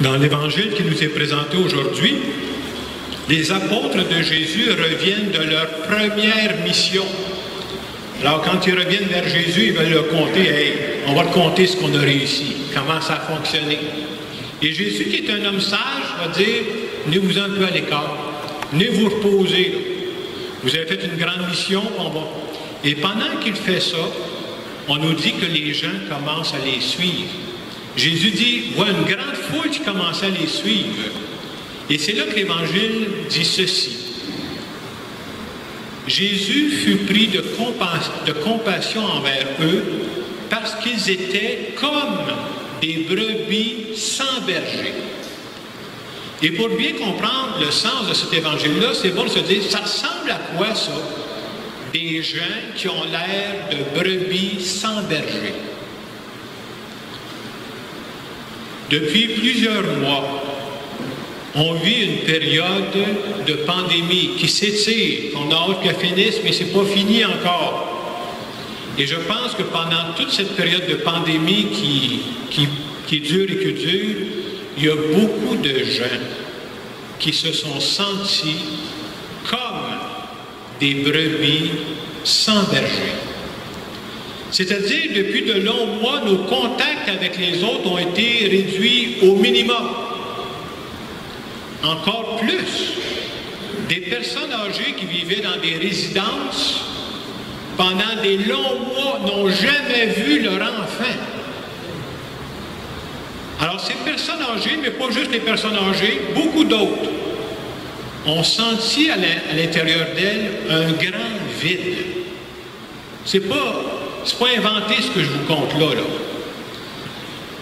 Dans l'Évangile qui nous est présenté aujourd'hui, les apôtres de Jésus reviennent de leur première mission. Alors, quand ils reviennent vers Jésus, ils veulent leur conter, « Hey, on va te conter ce qu'on a réussi, comment ça a fonctionné. » Et Jésus, qui est un homme sage, va dire, « Venez-vous un peu à l'écart, venez vous reposer. Là. Vous avez fait une grande mission, on va. » Et pendant qu'il fait ça, on nous dit que les gens commencent à les suivre. Jésus dit, « Voilà une grande foule qui commence à les suivre. » Et c'est là que l'Évangile dit ceci. Jésus fut pris de compassion envers eux parce qu'ils étaient comme des brebis sans berger. Et pour bien comprendre le sens de cet évangile-là, c'est bon de se dire, ça ressemble à quoi ça? Des gens qui ont l'air de brebis sans berger. Depuis plusieurs mois, on vit une période de pandémie qui s'étire, qu'on a hâte qu'elle finisse, mais ce n'est pas fini encore. Et je pense que pendant toute cette période de pandémie qui dure et qui dure, il y a beaucoup de gens qui se sont sentis comme des brebis sans berger. C'est-à-dire, depuis de longs mois, nos contacts avec les autres ont été réduits au minimum. Encore plus, des personnes âgées qui vivaient dans des résidences pendant des longs mois n'ont jamais vu leur enfant. Alors, ces personnes âgées, mais pas juste les personnes âgées, beaucoup d'autres, ont senti à l'intérieur d'elles un grand vide. C'est pas inventé ce que je vous conte là.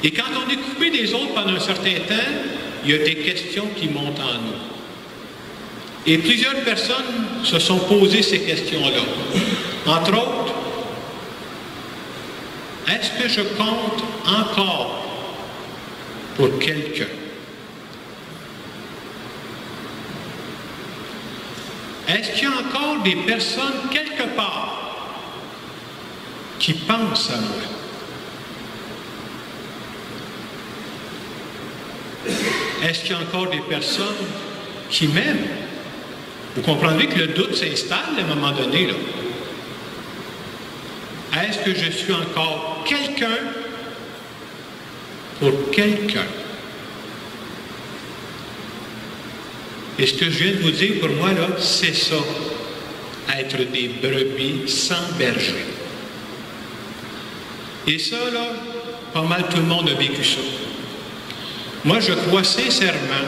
Et quand on est coupé des autres pendant un certain temps, il y a des questions qui montent en nous. Et plusieurs personnes se sont posées ces questions-là. Entre autres, est-ce que je compte encore pour quelqu'un? Est-ce qu'il y a encore des personnes quelque part qui pensent à moi? Est-ce qu'il y a encore des personnes qui m'aiment? Vous comprendrez que le doute s'installe à un moment donné, là. Est-ce que je suis encore quelqu'un pour quelqu'un? Et ce que je viens de vous dire, pour moi, là, c'est ça, être des brebis sans berger. Et ça, là, pas mal tout le monde a vécu ça. Moi, je crois sincèrement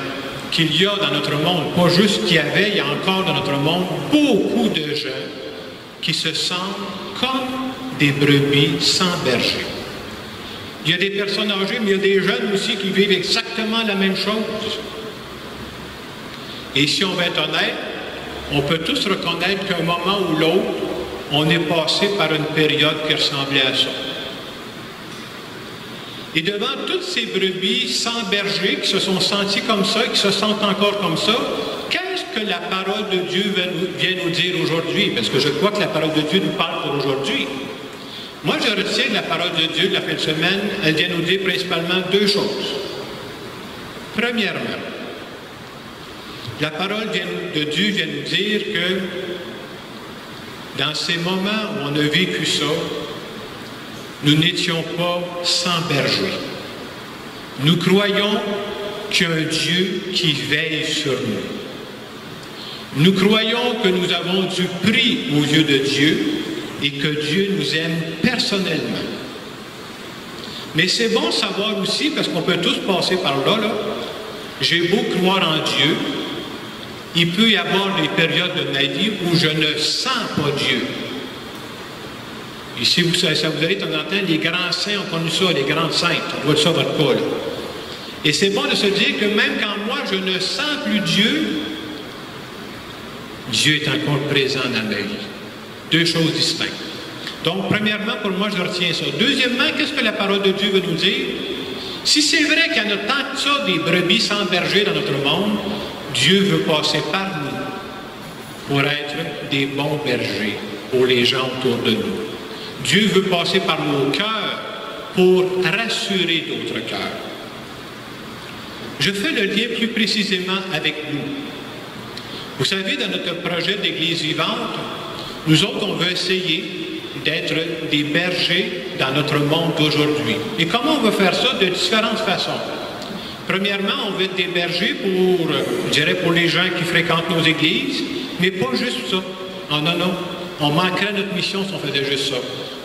qu'il y a dans notre monde, pas juste qu'il y avait, il y a encore dans notre monde, beaucoup de gens qui se sentent comme des brebis sans berger. Il y a des personnes âgées, mais il y a des jeunes aussi qui vivent exactement la même chose. Et si on va être honnête, on peut tous reconnaître qu'à un moment ou l'autre, on est passé par une période qui ressemblait à ça. Et devant toutes ces brebis sans berger qui se sont sentis comme ça et qui se sentent encore comme ça, qu'est-ce que la parole de Dieu vient nous dire aujourd'hui? Parce que je crois que la parole de Dieu nous parle pour aujourd'hui. Moi, je retiens de la parole de Dieu de la fin de semaine, elle vient nous dire principalement deux choses. Premièrement, la parole de Dieu vient nous dire que dans ces moments où on a vécu ça, nous n'étions pas sans berger. Nous croyons qu'il y a un Dieu qui veille sur nous. Nous croyons que nous avons du prix aux yeux de Dieu et que Dieu nous aime personnellement. Mais c'est bon de savoir aussi, parce qu'on peut tous passer par là, j'ai beau croire en Dieu, il peut y avoir des périodes de ma vie où je ne sens pas Dieu. Ici, ça vous allez de temps en temps, les grands saints ont connu ça, les grandes saintes, on voit ça votre cas, là. Et c'est bon de se dire que même quand moi, je ne sens plus Dieu, Dieu est encore présent dans ma vie. Deux choses distinctes. Donc, premièrement, pour moi, je retiens ça. Deuxièmement, qu'est-ce que la parole de Dieu veut nous dire? Si c'est vrai qu'il y en a tant que ça, des brebis sans berger dans notre monde, Dieu veut passer par nous pour être des bons bergers pour les gens autour de nous. Dieu veut passer par nos cœurs pour rassurer d'autres cœurs. Je fais le lien plus précisément avec nous. Vous savez, dans notre projet d'Église vivante, nous autres, on veut essayer d'être des bergers dans notre monde d'aujourd'hui. Et comment on veut faire ça? De différentes façons. Premièrement, on veut être des bergers pour, je dirais, pour les gens qui fréquentent nos églises, mais pas juste ça. Oh non, non. On manquerait notre mission si on faisait juste ça.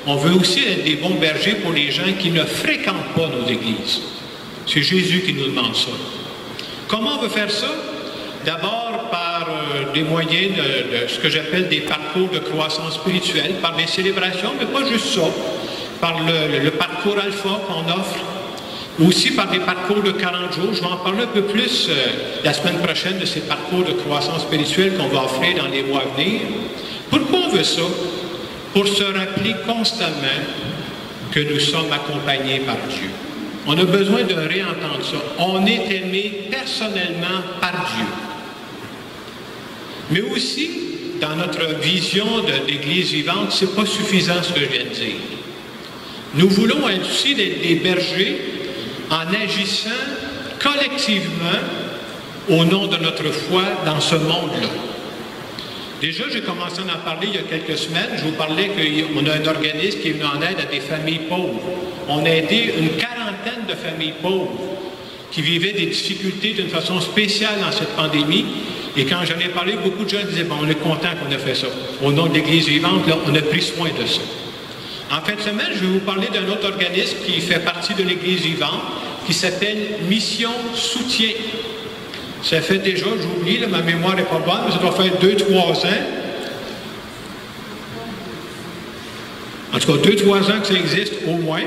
On veut aussi être des bons bergers pour les gens qui ne fréquentent pas nos églises. C'est Jésus qui nous demande ça. Comment on veut faire ça? D'abord par des moyens de ce que j'appelle des parcours de croissance spirituelle, par des célébrations, mais pas juste ça, par le parcours alpha qu'on offre, aussi par des parcours de 40 jours. Je vais en parler un peu plus la semaine prochaine de ces parcours de croissance spirituelle qu'on va offrir dans les mois à venir. Pourquoi on veut ça? Pour se rappeler constamment que nous sommes accompagnés par Dieu. On a besoin de réentendre ça. On est aimé personnellement par Dieu. Mais aussi, dans notre vision d'Église vivante, ce n'est pas suffisant ce que je viens de dire. Nous voulons être aussi des bergers en agissant collectivement au nom de notre foi dans ce monde-là. Déjà, j'ai commencé à en parler il y a quelques semaines. Je vous parlais qu'on a un organisme qui est venu en aide à des familles pauvres. On a aidé une quarantaine de familles pauvres qui vivaient des difficultés d'une façon spéciale dans cette pandémie. Et quand j'en ai parlé, beaucoup de gens disaient, bon, on est content qu'on a fait ça. Au nom de l'Église vivante, là, on a pris soin de ça. En fin de semaine, je vais vous parler d'un autre organisme qui fait partie de l'Église vivante, qui s'appelle Mission Soutien. Ça fait déjà, j'oublie, ma mémoire n'est pas bonne, mais ça doit faire 2-3 ans. En tout cas, 2-3 ans que ça existe au moins.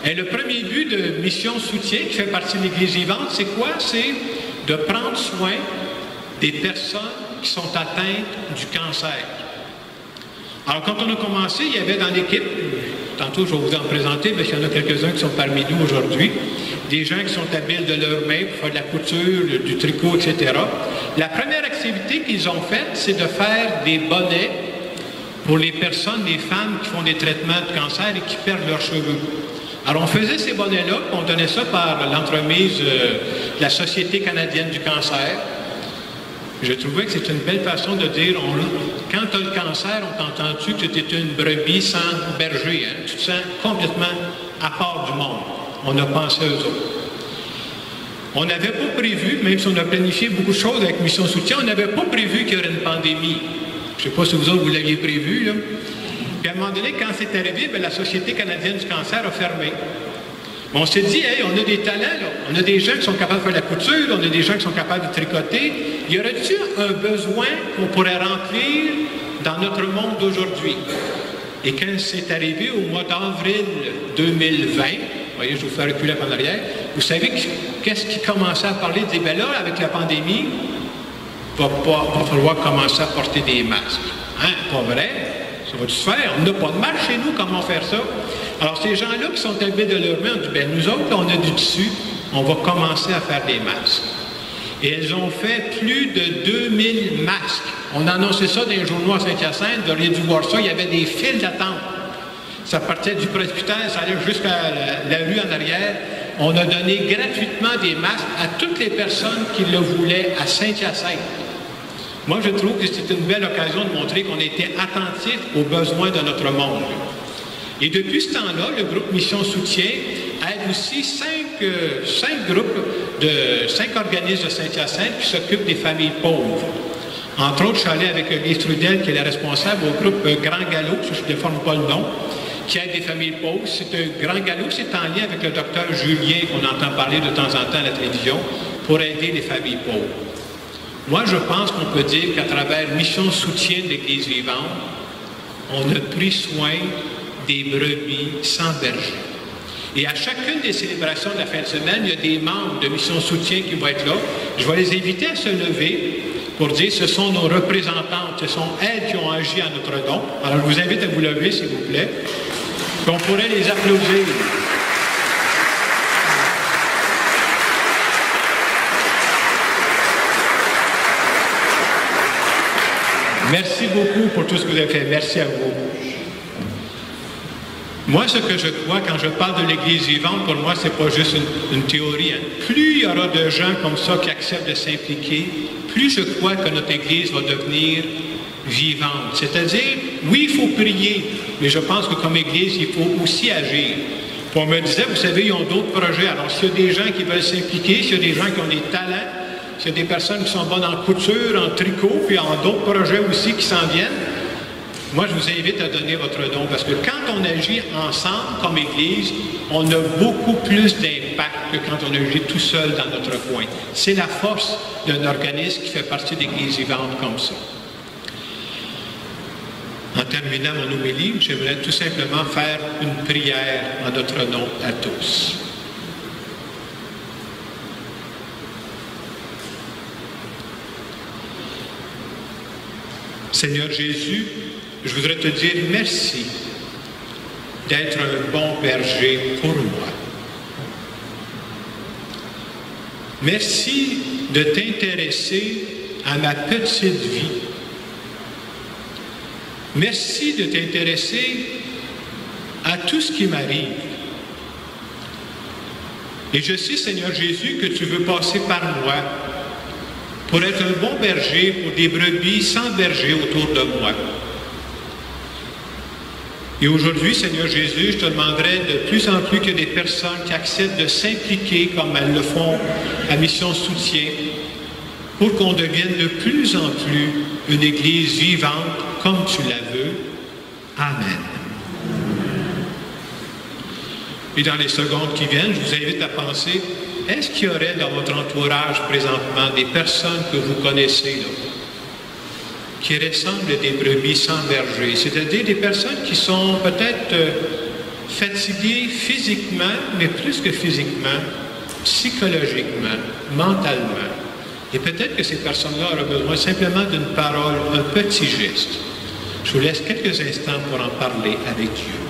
Et le premier but de Mission Soutien, qui fait partie de l'Église vivante, c'est quoi? C'est de prendre soin des personnes qui sont atteintes du cancer. Alors, quand on a commencé, il y avait dans l'équipe, tantôt je vais vous en présenter, parce qu'il y en a quelques-uns qui sont parmi nous aujourd'hui, des gens qui sont habiles de leurs mains pour faire de la couture, du tricot, etc. La première activité qu'ils ont faite, c'est de faire des bonnets pour les personnes, les femmes qui font des traitements de cancer et qui perdent leurs cheveux. Alors, on faisait ces bonnets-là, on donnait ça par l'entremise de la Société canadienne du cancer. Je trouvais que c'est une belle façon de dire, quand tu as le cancer, on t'entend-tu que tu es une brebis sans berger, hein? Tu te sens complètement à part du monde. On a pensé aux autres. On n'avait pas prévu, même si on a planifié beaucoup de choses avec Mission Soutien, on n'avait pas prévu qu'il y aurait une pandémie. Je ne sais pas si vous autres, vous l'aviez prévu, là. Puis à un moment donné, quand c'est arrivé, bien, la Société canadienne du cancer a fermé. On s'est dit, hey, on a des talents, là. On a des gens qui sont capables de faire de la couture, on a des gens qui sont capables de tricoter. Y aurait-il un besoin qu'on pourrait remplir dans notre monde d'aujourd'hui? Et quand c'est arrivé au mois d'avril 2020, vous voyez, je vous fais reculer en arrière, vous savez qu'est-ce qui commençait à parler? Des ben là, avec la pandémie, il va falloir commencer à porter des masques. Hein, pas vrai? Ça va-tu se faire? On n'a pas de marche chez nous, comment faire ça? Alors, ces gens-là qui sont habiles de leurs mains, on dit, bien, nous autres, là, on a du tissu, on va commencer à faire des masques. Et elles ont fait plus de 2000 masques. On a annoncé ça dans les journaux à Saint-Hyacinthe, vous auriez dû voir ça, il y avait des files d'attente. Ça partait du presbytère, ça allait jusqu'à la rue en arrière. On a donné gratuitement des masques à toutes les personnes qui le voulaient à Saint-Hyacinthe. Moi, je trouve que c'est une belle occasion de montrer qu'on était attentif aux besoins de notre monde. Et depuis ce temps-là, le groupe Mission Soutien aide aussi 5 organismes de Saint-Hyacinthe qui s'occupent des familles pauvres. Entre autres, je suis allé avec Lise Trudel, qui est la responsable au groupe Grand Galop, si je ne déforme pas le nom, qui aide des familles pauvres. C'est un Grand Galop, c'est en lien avec le docteur Julien, qu'on entend parler de temps en temps à la télévision, pour aider les familles pauvres. Moi, je pense qu'on peut dire qu'à travers Mission Soutien de l'Église vivante, on a pris soin des brebis sans berger. Et à chacune des célébrations de la fin de semaine, il y a des membres de Mission Soutien qui vont être là. Je vais les inviter à se lever pour dire ce sont nos représentantes, ce sont elles qui ont agi à notre don. Alors, je vous invite à vous lever, s'il vous plaît. Puis on pourrait les applaudir. Merci beaucoup pour tout ce que vous avez fait. Merci à vous. Moi, ce que je crois, quand je parle de l'Église vivante, pour moi, ce n'est pas juste une théorie. Hein. Plus il y aura de gens comme ça qui acceptent de s'impliquer, plus je crois que notre Église va devenir vivante. C'est-à-dire, oui, il faut prier, mais je pense que comme Église, il faut aussi agir. Puis on me disait, vous savez, ils ont d'autres projets. Alors, s'il y a des gens qui veulent s'impliquer, s'il y a des gens qui ont des talents, s'il y a des personnes qui sont bonnes en couture, en tricot, puis en d'autres projets aussi qui s'en viennent, moi, je vous invite à donner votre don, parce que quand on agit ensemble comme Église, on a beaucoup plus d'impact que quand on agit tout seul dans notre coin. C'est la force d'un organisme qui fait partie d'Église vivante comme ça. En terminant mon homélie, j'aimerais tout simplement faire une prière en notre nom à tous. Seigneur Jésus, je voudrais te dire merci d'être un bon berger pour moi. Merci de t'intéresser à ma petite vie. Merci de t'intéresser à tout ce qui m'arrive. Et je sais, Seigneur Jésus, que tu veux passer par moi pour être un bon berger pour des brebis sans berger autour de moi. Et aujourd'hui, Seigneur Jésus, je te demanderai de plus en plus que des personnes qui acceptent de s'impliquer comme elles le font à Mission Soutien, pour qu'on devienne de plus en plus une Église vivante comme tu la veux. Amen. Et dans les secondes qui viennent, je vous invite à penser, est-ce qu'il y aurait dans votre entourage présentement des personnes que vous connaissez là, qui ressemblent à des brebis sans berger, c'est-à-dire des personnes qui sont peut-être fatiguées physiquement, mais plus que physiquement, psychologiquement, mentalement. Et peut-être que ces personnes-là auraient besoin simplement d'une parole, un petit geste. Je vous laisse quelques instants pour en parler avec Dieu.